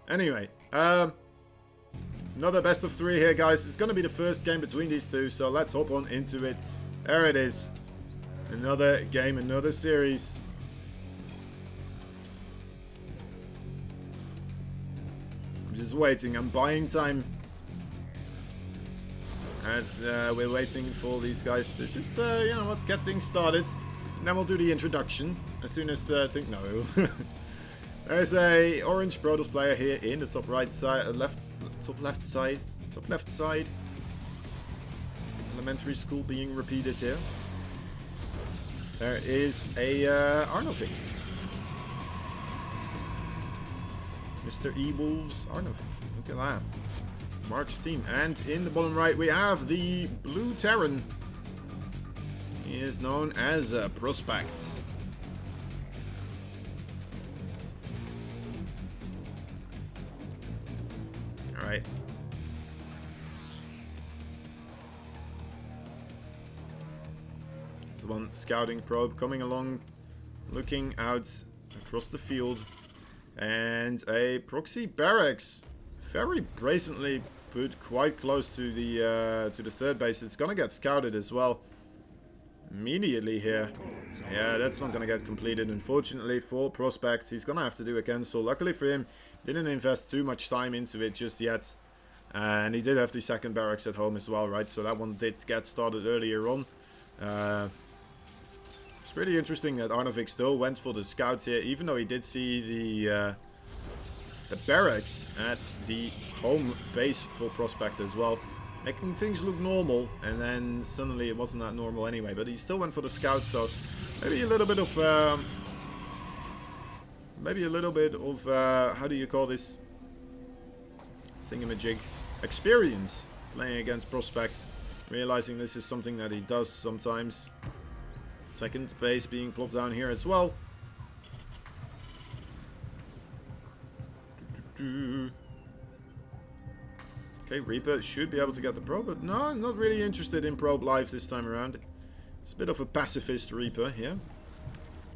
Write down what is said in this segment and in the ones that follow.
Anyway, another best of 3 here, guys. It's going to be the first game between these two, so let's hop on into it. There it is. Another game, another series. I'm just waiting. I'm buying time. As we're waiting for these guys to just, you know what, get things started. And then we'll do the introduction. As soon as I think, no. There's a orange Brothers player here in the top right side, top left side. Elementary school being repeated here. There is a Arnovic. Mr. E-Wolves Arnovic. Look at that. Mark's team. And in the bottom right we have the Blue Terran. He is known as Prospect. Alright. There's one scouting probe coming along, looking out across the field. And a proxy barracks. Very brazenly put quite close to the third base. It's gonna get scouted as well. Immediately here. Yeah, that's not gonna get completed. Unfortunately for Prospect, he's gonna have to do a cancel. Luckily for him, didn't invest too much time into it just yet. And he did have the second barracks at home as well, right? So that one did get started earlier on. It's pretty interesting that Arnovic still went for the scouts here, even though he did see the barracks at the home base for Prospect as well. Making things look normal, and then suddenly it wasn't that normal anyway. But he still went for the scout, so maybe a little bit of how do you call this thingamajig? Experience playing against Prospect, realizing this is something that he does sometimes. Second base being plopped down here as well. Okay, Reaper should be able to get the probe, but no, I'm not really interested in probe live this time around. It's a bit of a pacifist Reaper here.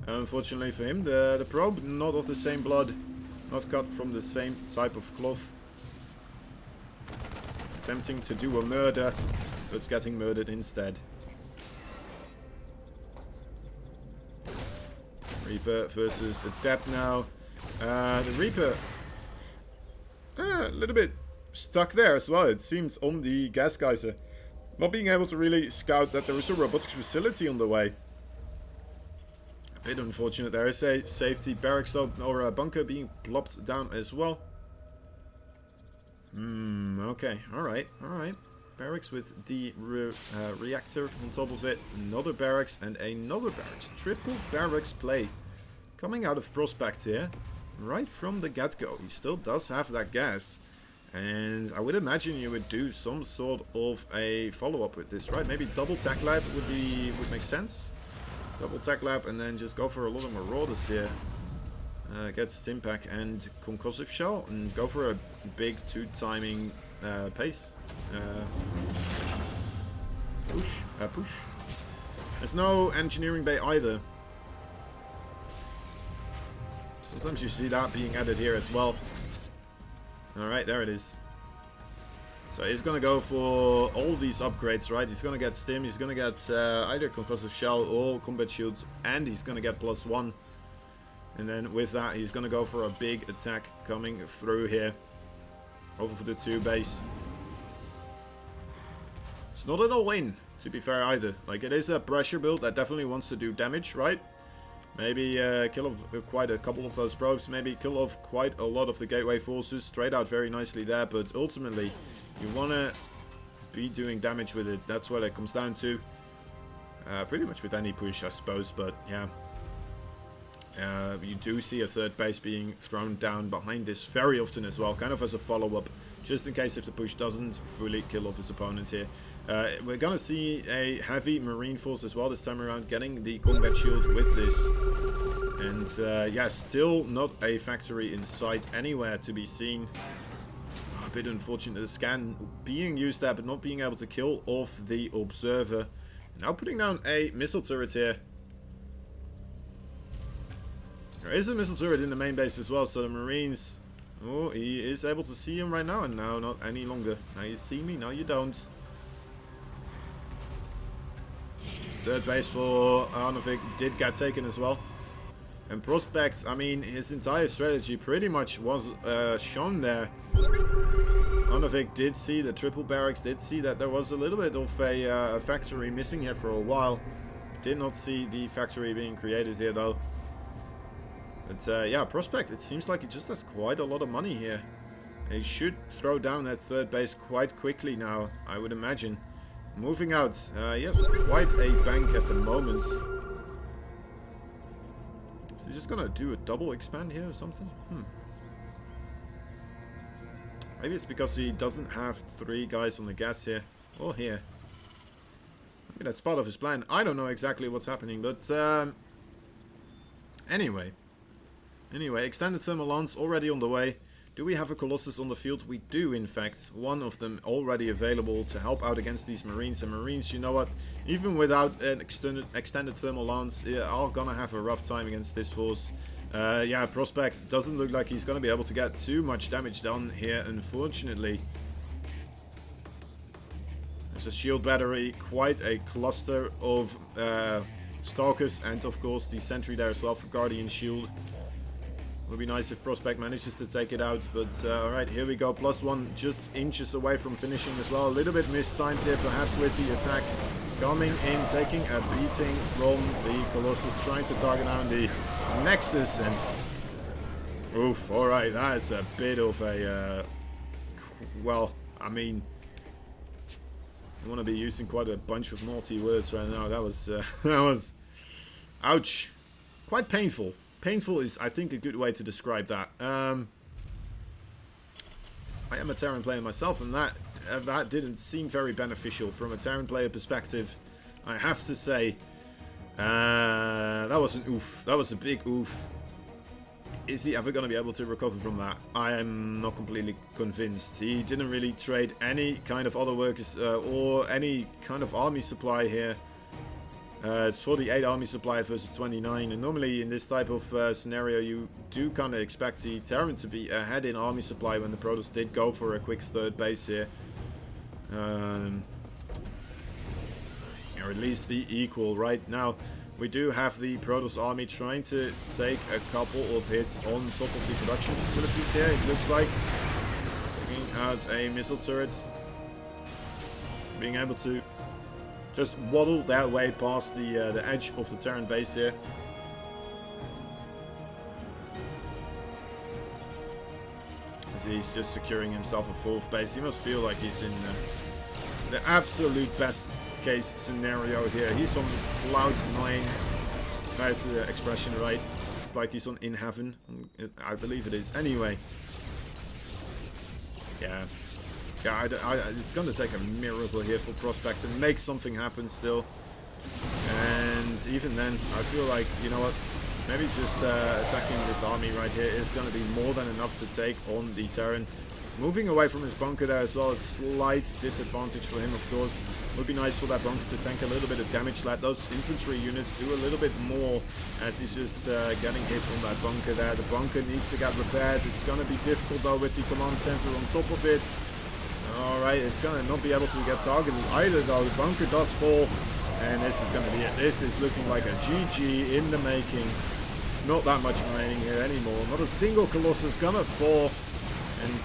Unfortunately for him, the probe not of the same blood, not cut from the same type of cloth. Attempting to do a murder, but getting murdered instead. Reaper versus Adept now. The Reaper a little bit stuck there as well, it seems, on the gas geyser. Not being able to really scout that there is a robotics facility on the way. A bit unfortunate. There is a safety barracks or a bunker being plopped down as well. Okay, alright. Barracks with the reactor on top of it. Another barracks and another barracks. Triple barracks play coming out of Prospect here. Right from the get-go. He still does have that gas. And I would imagine you would do some sort of a follow-up with this, right? Maybe double tech lab would make sense. Double tech lab and then just go for a lot of marauders here. Get Stimpack and Concussive Shell and go for a big 2-timing pace. Push. There's no engineering bay either. Sometimes you see that being added here as well. Alright, there it is. So he's going to go for all these upgrades, right? He's going to get Stim, he's going to get either Concussive Shell or Combat Shield, and he's going to get +1. And then with that, he's going to go for a big attack coming through here. Over for the 2 base. It's not an all-in, to be fair either. Like, it is a pressure build that definitely wants to do damage, right? Maybe kill off quite a couple of those probes. Maybe kill off quite a lot of the gateway forces. Straight out very nicely there. But ultimately, you want to be doing damage with it. That's what it comes down to. Pretty much with any push, I suppose. But yeah. You do see a third base being thrown down behind this very often as well. Kind of as a follow-up. Just in case if the push doesn't fully kill off his opponent here. We're going to see a heavy marine force as well this time around, getting the combat shield with this. And yeah, still not a factory in sight anywhere to be seen. A bit unfortunate, the scan being used there, but not being able to kill off the observer. Now putting down a missile turret here. There is a missile turret in the main base as well, so the marines Oh, he is able to see him right now, and now not any longer. Now you see me, now you don't. Third base for Arnovic did get taken as well. And Prospect, I mean, his entire strategy pretty much was shown there. Arnovic did see the triple barracks, did see that there was a little bit of a factory missing here for a while. Did not see the factory being created here though. But yeah, Prospect, it seems like he just has quite a lot of money here. He should throw down that third base quite quickly now, I would imagine. Moving out, he has quite a bank at the moment. Is he just gonna do a double expand here or something? Maybe it's because he doesn't have 3 guys on the gas here. Or here. Maybe that's part of his plan. I don't know exactly what's happening, but anyway. Anyway, extended thermal lance already on the way. Do we have a Colossus on the field? We do, in fact. One of them already available to help out against these Marines. And Marines, you know what? Even without an extended thermal lance, are gonna have a rough time against this force. Yeah, Prospect doesn't look like he's gonna be able to get too much damage done here, unfortunately. There's a shield battery, quite a cluster of Stalkers, and of course the sentry there as well for Guardian Shield. Would be nice if Prospect manages to take it out, but alright, here we go. +1, just inches away from finishing as well. A little bit mistimed here, perhaps, with the attack coming in, taking a beating from the Colossus, trying to target down the Nexus, and oof, alright, that is a bit of a, well, I mean, I want to be using quite a bunch of naughty words right now. That was, ouch, quite painful. Painful is, I think, a good way to describe that. I am a Terran player myself, and that didn't seem very beneficial from a Terran player perspective. I have to say, that was an oof. That was a big oof. Is he ever going to be able to recover from that? I am not completely convinced. He didn't really trade any kind of other workers or any kind of army supply here. It's 48 army supply versus 29, and normally in this type of scenario you do kind of expect the Terran to be ahead in army supply when the Protoss did go for a quick third base here. Or at least be equal. Right now we do have the Protoss army trying to take a couple of hits on top of the production facilities here, it looks like. Taking out a missile turret. Being able to just waddle their way past the edge of the Terran base here. As he's just securing himself a 4th base. He must feel like he's in the absolute best case scenario here. He's on cloud 9. That's the expression, right? It's like he's in heaven. I believe it is. Anyway. Yeah. Yeah, it's going to take a miracle here for Prospect to make something happen still. And even then, I feel like, you know what, maybe just attacking this army right here is going to be more than enough to take on the Terran. Moving away from his bunker there as well, a slight disadvantage for him, of course. Would be nice for that bunker to tank a little bit of damage. Let those infantry units do a little bit more as he's just getting hit on that bunker there. The bunker needs to get repaired. It's going to be difficult though with the command center on top of it. Alright, it's going to not be able to get targeted either though. The bunker does fall, and this is going to be it. This is looking like a GG in the making. Not that much remaining here anymore. Not a single Colossus going to fall. And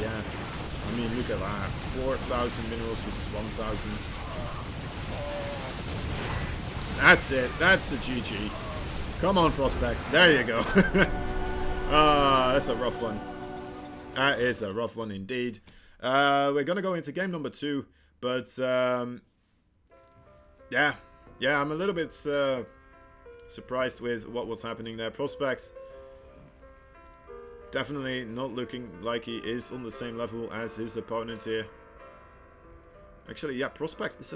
yeah, I mean, look at that. 4,000 minerals versus 1,000. That's it. That's a GG. Come on, Prospects. There you go. That's a rough one. That is a rough one indeed. We're gonna go into game number 2, but yeah, I'm a little bit surprised with what was happening there. Prospects definitely not looking like he is on the same level as his opponent here. Actually, yeah, Prospect is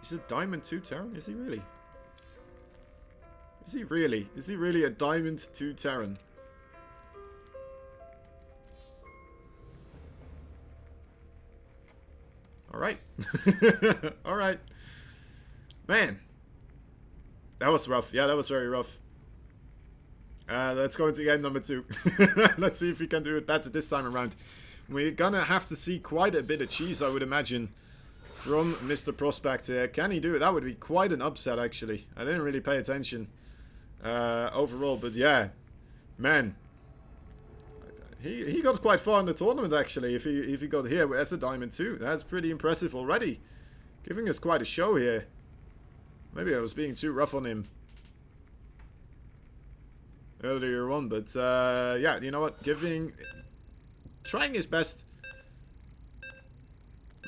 he's a Diamond 2 Terran. Is he really? Is he really? Is he really a Diamond 2 Terran? Alright. Alright. Man. That was rough. Yeah, that was very rough. Let's go into game number 2. Let's see if we can do it better this time around. We're gonna have to see quite a bit of cheese, I would imagine, from Mr. Prospect here. Can he do it? That would be quite an upset, actually. I didn't really pay attention overall, but yeah, man, he got quite far in the tournament, actually. If he got here as a Diamond 2, that's pretty impressive already. Giving us quite a show here. Maybe I was being too rough on him earlier on, but yeah, you know what? Trying his best.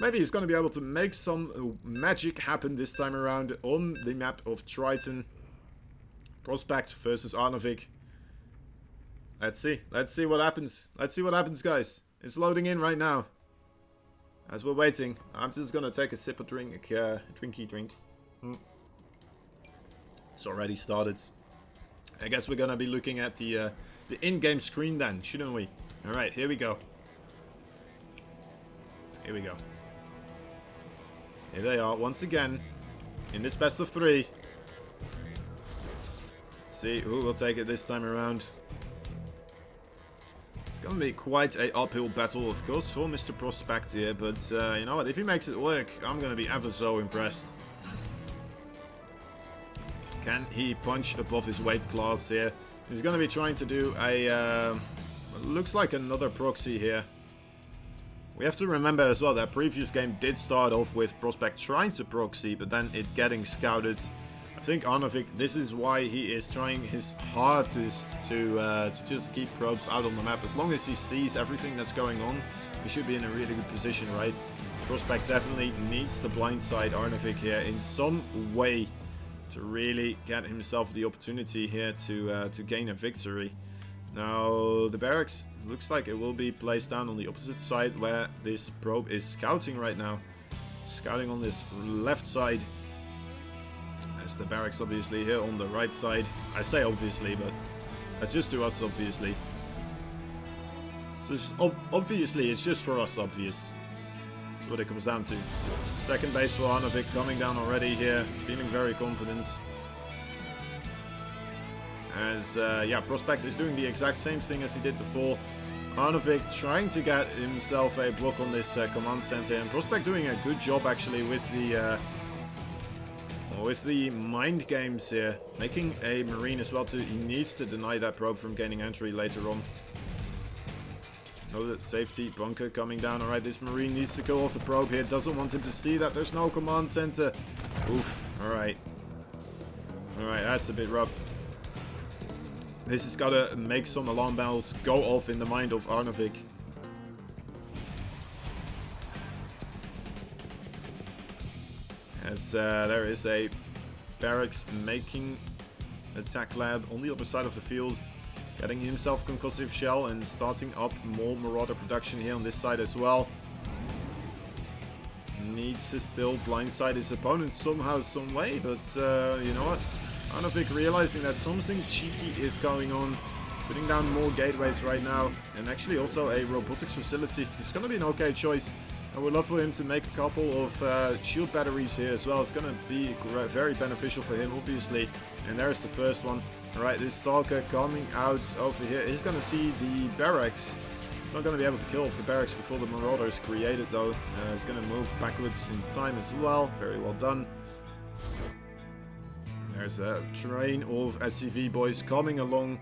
Maybe he's going to be able to make some magic happen this time around on the map of Triton. Prospect versus Arnovic. Let's see. Let's see what happens. Let's see what happens, guys. It's loading in right now. As we're waiting, I'm just going to take a sip of drink. Drinky drink. It's already started. I guess we're going to be looking at the in-game screen then, shouldn't we? Alright, here we go. Here we go. Here they are, once again, in this best of 3. Let's see who will take it this time around. It's going to be quite a uphill battle, of course, for Mr. Prospect here, but you know what, if he makes it work, I'm going to be ever so impressed. Can he punch above his weight class here? He's going to be trying to do a... looks like another proxy here. We have to remember as well that previous game did start off with Prospect trying to proxy, but then it getting scouted. I think Arnovic, this is why he is trying his hardest to just keep probes out on the map. As long as he sees everything that's going on, he should be in a really good position, right? Prospect definitely needs to blindside Arnovic here in some way to really get himself the opportunity here to gain a victory. Now, the barracks looks like it will be placed down on the opposite side where this probe is scouting right now. Scouting on this left side. As the barracks obviously here on the right side. I say obviously, but that's just to us obviously. So obviously, it's just for us obvious. That's what it comes down to. Second base for Arnovic coming down already here. Feeling very confident. As, yeah, Prospect is doing the exact same thing as he did before. Arnovic trying to get himself a block on this command center. And Prospect doing a good job, actually, with the mind games here. Making a Marine as well, too. He needs to deny that probe from gaining entry later on. Know that safety bunker coming down. Alright, this Marine needs to go off the probe here. Doesn't want him to see that there's no command center. Oof, alright. Alright, that's a bit rough. This has got to make some alarm bells go off in the mind of Arnovic. As there is a barracks making attack lab on the other side of the field. Getting himself concussive shell and starting up more Marauder production here on this side as well. Needs to still blindside his opponent somehow, some way, but you know what? Arnovic realizing that something cheeky is going on, putting down more gateways right now, and actually also a robotics facility. It's going to be an okay choice. I would love for him to make a couple of shield batteries here as well. It's going to be very beneficial for him, obviously. And there's the first one. Alright, this Stalker coming out over here. He's going to see the barracks. He's not going to be able to kill off the barracks before the Marauder is created, though. He's going to move backwards in time as well. Very well done. There's a train of SCV boys coming along,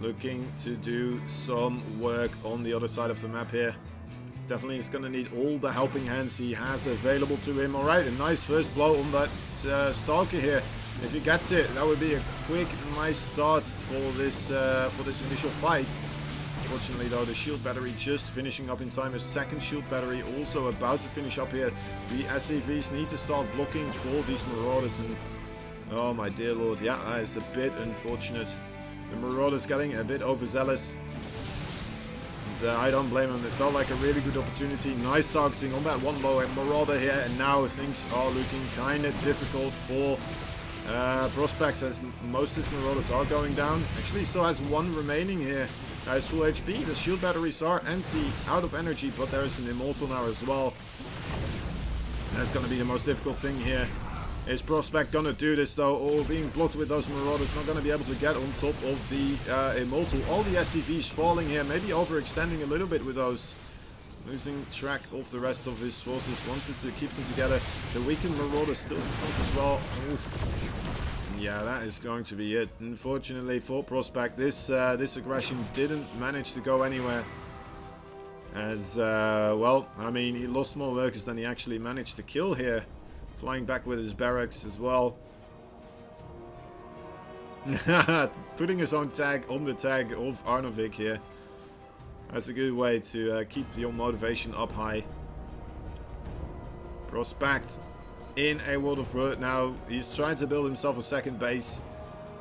looking to do some work on the other side of the map here. Definitely is going to need all the helping hands he has available to him. Alright, a nice first blow on that Stalker here. If he gets it, that would be a quick, nice start for this initial fight. Unfortunately though, the shield battery just finishing up in time. A second shield battery also about to finish up here. The SCVs need to start blocking for these Marauders, and oh my dear lord, yeah, that is a bit unfortunate. The Marauders getting a bit overzealous. And I don't blame him. It felt like a really good opportunity. Nice targeting on that one low Marauder here, and now things are looking kind of difficult for Prospect, as most of his Marauders are going down. Actually, he still has one remaining here. Has full HP. The shield batteries are empty, out of energy, but there is an Immortal now as well. That's going to be the most difficult thing here. Is Prospect gonna do this though? Or being blocked with those Marauders, not gonna be able to get on top of the Immortal. All the SCVs falling here, maybe overextending a little bit with those. Losing track of the rest of his forces, wanted to keep them together. The weakened Marauders still in front as well. Ooh. Yeah, that is going to be it. Unfortunately for Prospect, this aggression didn't manage to go anywhere. As, well, I mean, he lost more workers than he actually managed to kill here. Flying back with his barracks as well. Putting his own tag on the tag of Arnovic here. That's a good way to keep your motivation up high. Prospect in a World of Word now. He's trying to build himself a second base.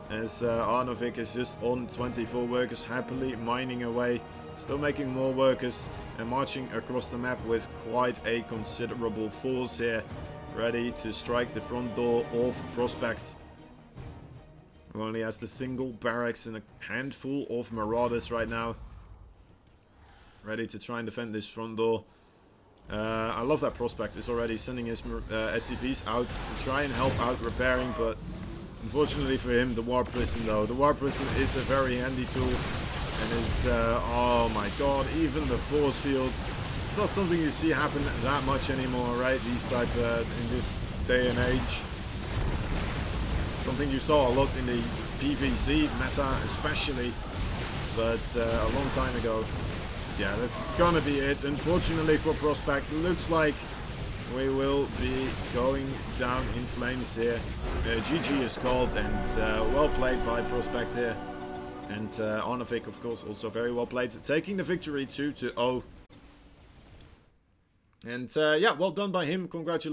As Arnovic is just on 24 workers, happily mining away. Still making more workers and marching across the map with quite a considerable force here. Ready to strike the front door of Prospect. Who only has the single barracks and a handful of Marauders right now. Ready to try and defend this front door. I love that Prospect is already sending his SCVs out to try and help out repairing, but unfortunately for him, the War Prison though. The War Prison is a very handy tool, and it's, oh my god, even the force fields. It's not something you see happen that much anymore, right? These type, in this day and age. Something you saw a lot in the PvZ meta especially, but a long time ago. Yeah, this is gonna be it. Unfortunately for Prospect, looks like we will be going down in flames here. GG is called, and well played by Prospect here. And Arnovic, of course, also very well played, taking the victory 2-0. And yeah, well done by him. Congratulations.